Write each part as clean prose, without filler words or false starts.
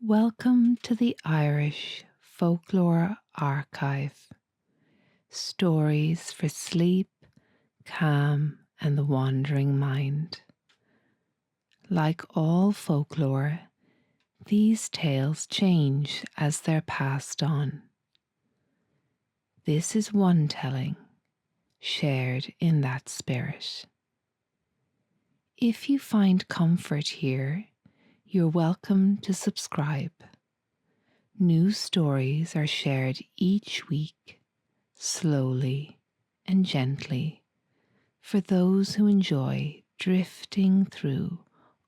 Welcome to the Irish Folklore Archive. Stories for sleep, calm, and the wandering mind. Like all folklore, these tales change as they're passed on. This is one telling, shared in that spirit. If you find comfort here, you're welcome to subscribe. New stories are shared each week, slowly and gently, for those who enjoy drifting through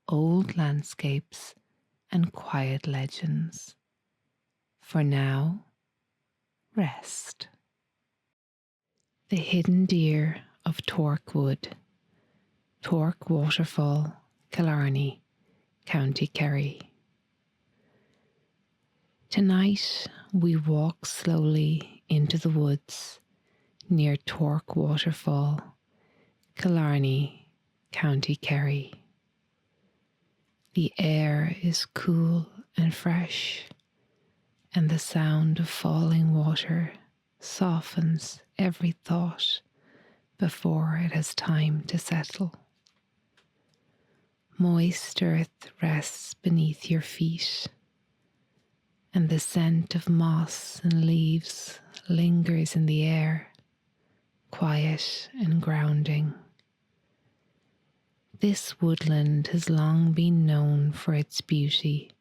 old landscapes and quiet legends. For now, rest. The Hidden Deer of Torc Wood, Torc Waterfall, Killarney, County Kerry. Tonight we walk slowly into the woods near Torc Waterfall, Killarney, County Kerry. The air is cool and fresh, and the sound of falling water softens every thought before it has time to settle. Moist earth rests beneath your feet, and the scent of moss and leaves lingers in the air, quiet and grounding. This woodland has long been known for its beauty,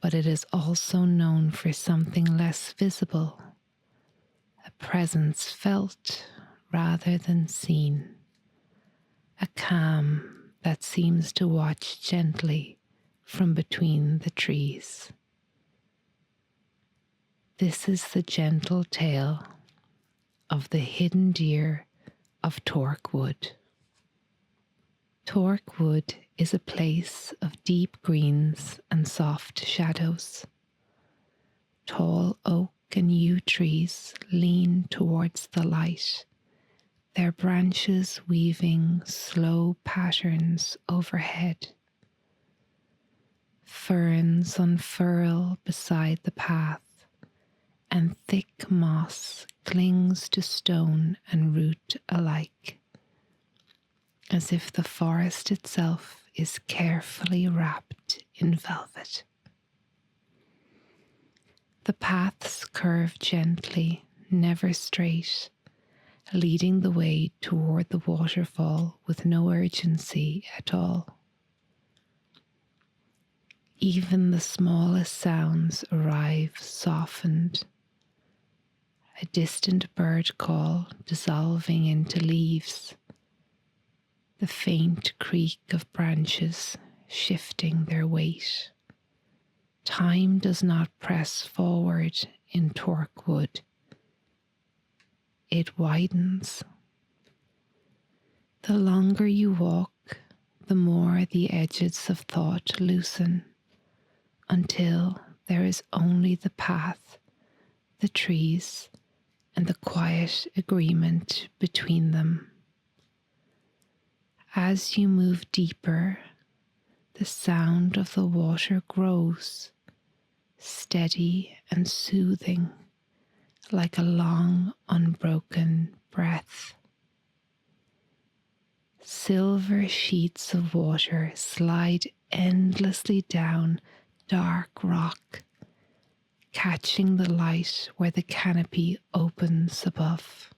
but it is also known for something less visible, a presence felt rather than seen, a calm that seems to watch gently from between the trees. This is the gentle tale of the Hidden Deer of Torc Wood. Torc Wood is a place of deep greens and soft shadows. Tall oak and yew trees lean towards the light, their branches weaving slow patterns overhead. Ferns unfurl beside the path, and thick moss clings to stone and root alike, as if the forest itself is carefully wrapped in velvet. The paths curve gently, never straight, leading the way toward the waterfall with no urgency at all. Even the smallest sounds arrive softened, a distant bird call dissolving into leaves, the faint creak of branches shifting their weight. Time does not press forward in Torc Wood. It widens. The longer you walk, the more the edges of thought loosen, until there is only the path, the trees, and the quiet agreement between them. As you move deeper, the sound of the water grows, steady and soothing, like a long, unbroken breath. Silver sheets of water slide endlessly down dark rock, catching the light where the canopy opens above.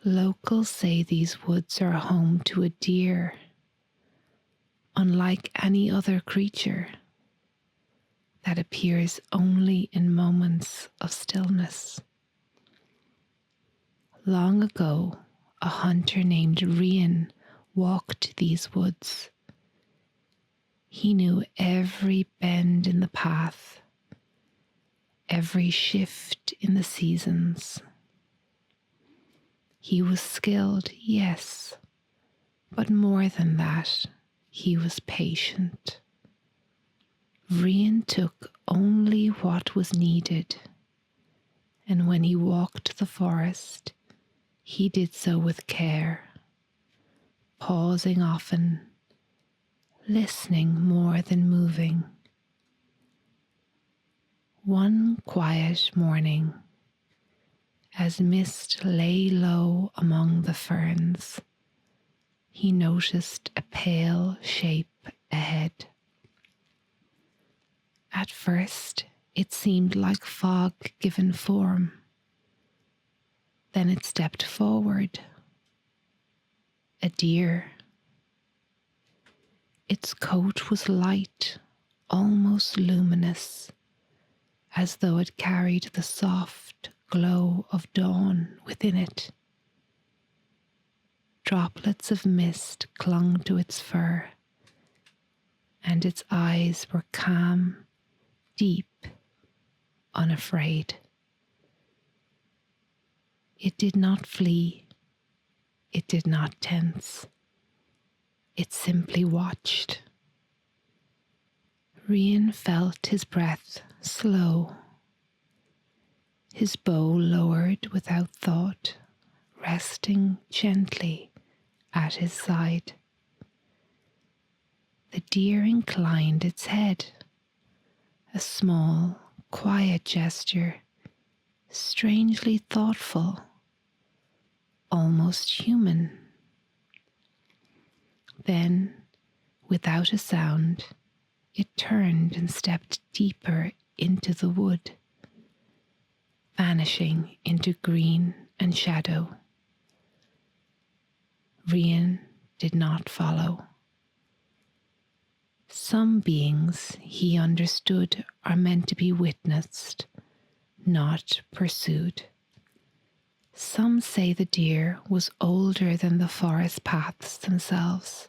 Locals say these woods are home to a deer, unlike any other creature, that appears only in moments of stillness. Long ago, a hunter named Rian walked these woods. He knew every bend in the path, every shift in the seasons. He was skilled, yes, but more than that, he was patient. Rian took only what was needed, and when he walked the forest, he did so with care, pausing often, listening more than moving. One quiet morning, as mist lay low among the ferns, he noticed a pale shape ahead. At first, it seemed like fog given form. Then it stepped forward. A deer. Its coat was light, almost luminous, as though it carried the soft glow of dawn within it. Droplets of mist clung to its fur, and its eyes were calm, deep, unafraid. It did not flee. It did not tense. It simply watched. Rian felt his breath slow, his bow lowered without thought, resting gently at his side. The deer inclined its head, a small, quiet gesture, strangely thoughtful, almost human. Then, without a sound, it turned and stepped deeper into the wood, vanishing into green and shadow. Rian did not follow. Some beings, he understood, are meant to be witnessed, not pursued. Some say the deer was older than the forest paths themselves.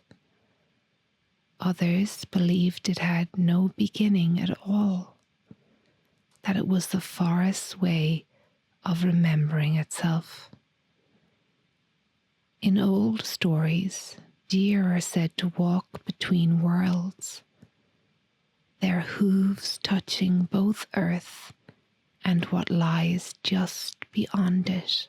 Others believed it had no beginning at all, that it was the forest's way of remembering itself. In old stories, deer are said to walk between worlds, their hooves touching both earth and what lies just beyond it.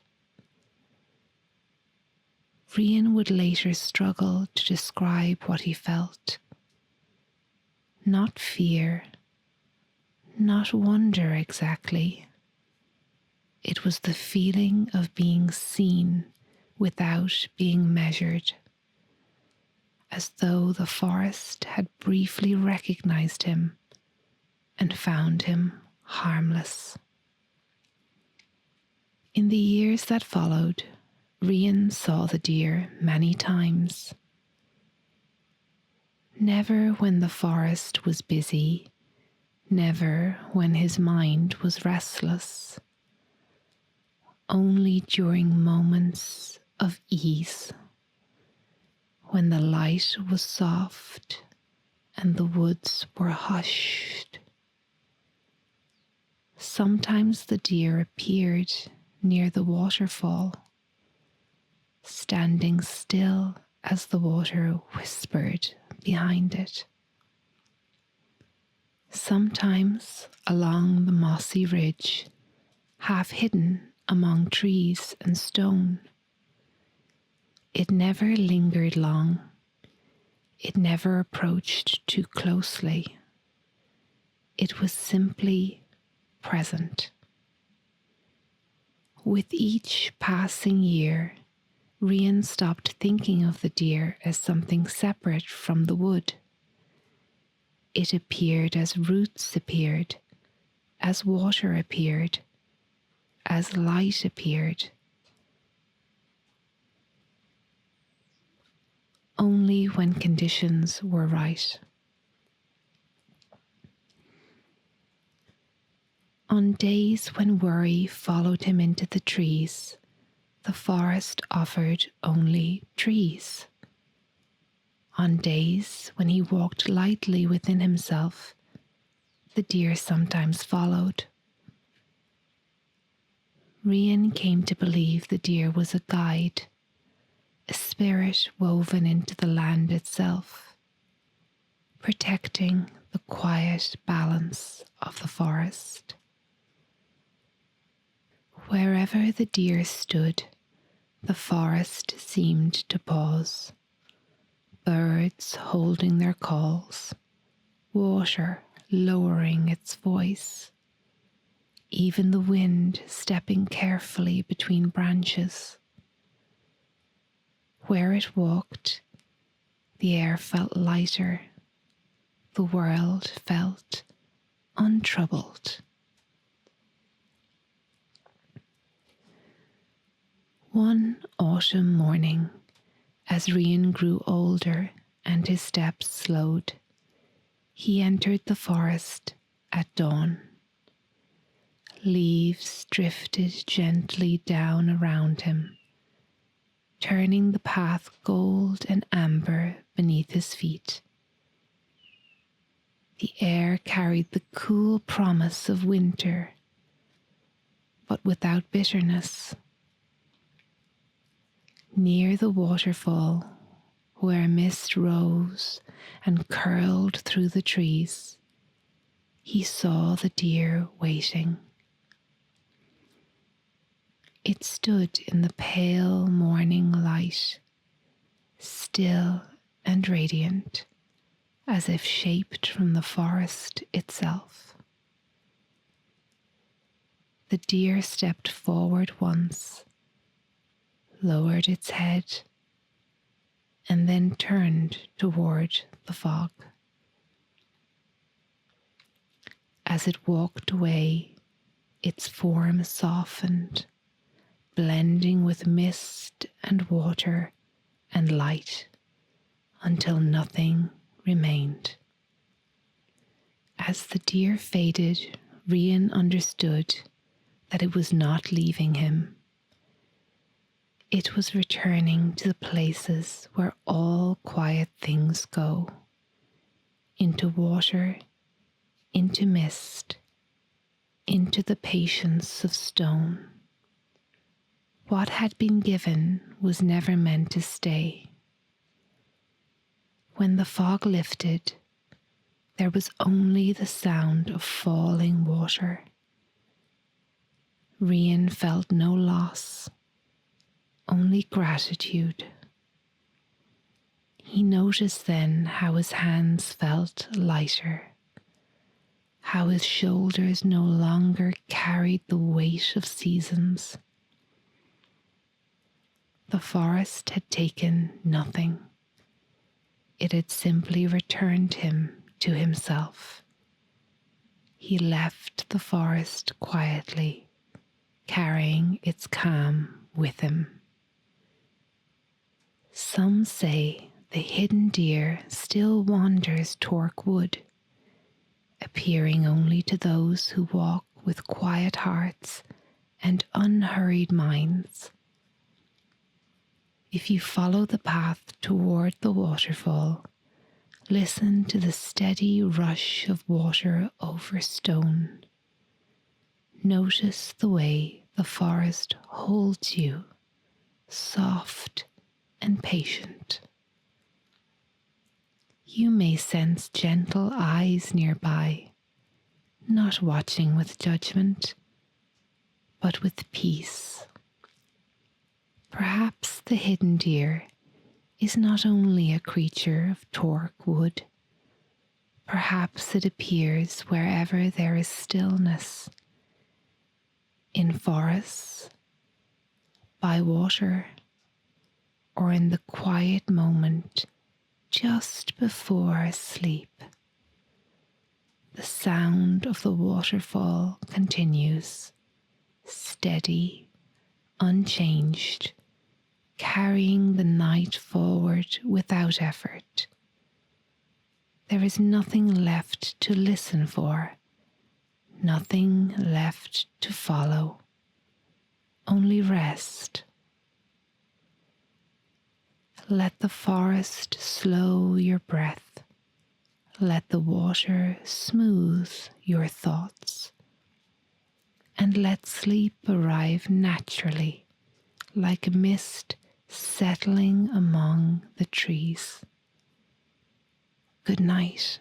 Rian would later struggle to describe what he felt. Not fear, not wonder exactly. It was the feeling of being seen without being measured, as though the forest had briefly recognized him and found him harmless. In the years that followed, Rian saw the deer many times. Never when the forest was busy, never when his mind was restless. Only during moments of ease, when the light was soft and the woods were hushed. Sometimes the deer appeared near the waterfall, standing still as the water whispered behind it. Sometimes along the mossy ridge, half hidden among trees and stone. It never lingered long. It never approached too closely. It was simply present. With each passing year, Rian stopped thinking of the deer as something separate from the wood. It appeared as roots appeared, as water appeared, as light appeared. Only when conditions were right. On days when worry followed him into the trees, the forest offered only trees. On days when he walked lightly within himself, the deer sometimes followed. Rian came to believe the deer was a guide, a spirit woven into the land itself, protecting the quiet balance of the forest. Wherever the deer stood, the forest seemed to pause, birds holding their calls, water lowering its voice, even the wind stepping carefully between branches. Where it walked, the air felt lighter, the world felt untroubled. One autumn morning, as Rian grew older and his steps slowed, he entered the forest at dawn. Leaves drifted gently down around him, turning the path gold and amber beneath his feet. The air carried the cool promise of winter, but without bitterness. Near the waterfall, where mist rose and curled through the trees, he saw the deer waiting. It stood in the pale morning light, still and radiant, as if shaped from the forest itself. The deer stepped forward once, lowered its head, and then turned toward the fog. As it walked away, its form softened, blending with mist and water and light, until nothing remained. As the deer faded, Rian understood that it was not leaving him. It was returning to the places where all quiet things go, into water, into mist, into the patience of stone. What had been given was never meant to stay. When the fog lifted, there was only the sound of falling water. Rian felt no loss, only gratitude. He noticed then how his hands felt lighter, how his shoulders no longer carried the weight of seasons. The forest had taken nothing. It had simply returned him to himself. He left the forest quietly, carrying its calm with him. Some say the hidden deer still wanders Torc Wood, appearing only to those who walk with quiet hearts and unhurried minds. If you follow the path toward the waterfall, listen to the steady rush of water over stone. Notice the way the forest holds you, soft and patient. You may sense gentle eyes nearby, not watching with judgment, but with peace. Perhaps the hidden deer is not only a creature of Torc Wood. Perhaps it appears wherever there is stillness, in forests, by water, or in the quiet moment just before sleep. The sound of the waterfall continues, steady, unchanged, carrying the night forward without effort. There is nothing left to listen for, nothing left to follow, only rest. Let the forest slow your breath. Let the water smooth your thoughts. And let sleep arrive naturally, like a mist settling among the trees. Good night.